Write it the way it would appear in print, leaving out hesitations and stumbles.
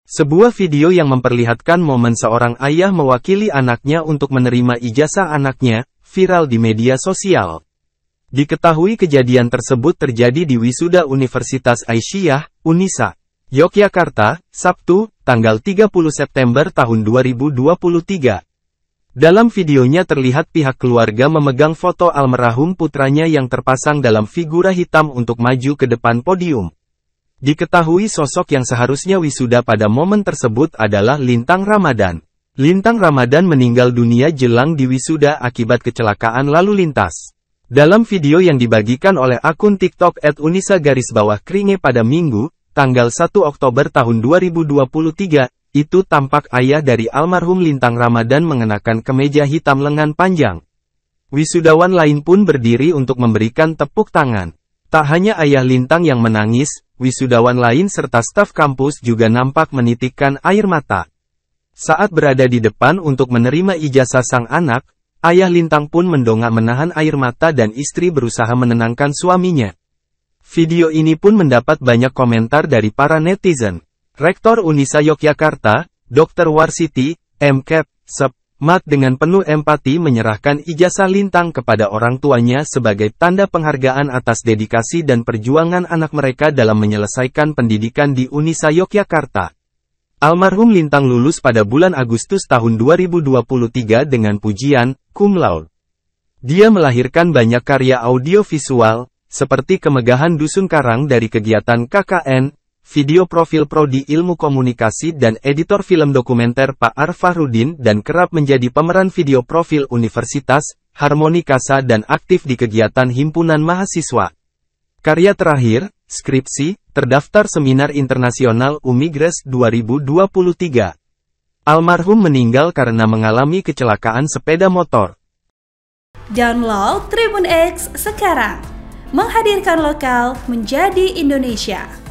Sebuah video yang memperlihatkan momen seorang ayah mewakili anaknya untuk menerima ijazah anaknya, viral di media sosial. Diketahui kejadian tersebut terjadi di Wisuda Universitas Aisyah, Unisa, Yogyakarta, Sabtu, tanggal 30 September tahun 2023. Dalam videonya terlihat pihak keluarga memegang foto almarhum putranya yang terpasang dalam figura hitam untuk maju ke depan podium. Diketahui sosok yang seharusnya wisuda pada momen tersebut adalah Lintang Ramadan. Lintang Ramadan meninggal dunia jelang di wisuda akibat kecelakaan lalu lintas. Dalam video yang dibagikan oleh akun TikTok @unisa_kringe pada Minggu, tanggal 1 Oktober tahun 2023, itu tampak ayah dari almarhum Lintang Ramadan mengenakan kemeja hitam lengan panjang. Wisudawan lain pun berdiri untuk memberikan tepuk tangan. Tak hanya ayah Lintang yang menangis, wisudawan lain serta staf kampus juga nampak menitikkan air mata. Saat berada di depan untuk menerima ijazah sang anak, ayah Lintang pun mendongak menahan air mata dan istri berusaha menenangkan suaminya. Video ini pun mendapat banyak komentar dari para netizen. Rektor Unisa Yogyakarta, Dr. Warsiti, M.Kep, Sep. Mat dengan penuh empati menyerahkan ijazah Lintang kepada orang tuanya sebagai tanda penghargaan atas dedikasi dan perjuangan anak mereka dalam menyelesaikan pendidikan di Unisa Yogyakarta. Almarhum Lintang lulus pada bulan Agustus tahun 2023 dengan pujian cum laude. Dia melahirkan banyak karya audiovisual, seperti Kemegahan Dusun Karang dari kegiatan KKN, video profil prodi ilmu komunikasi dan editor film dokumenter Pak Arfahrudin dan kerap menjadi pemeran video profil Universitas, Harmoni Kasa dan aktif di kegiatan himpunan mahasiswa. Karya terakhir, skripsi, terdaftar Seminar Internasional Umigres 2023. Almarhum meninggal karena mengalami kecelakaan sepeda motor. Download Tribun X sekarang, menghadirkan lokal menjadi Indonesia.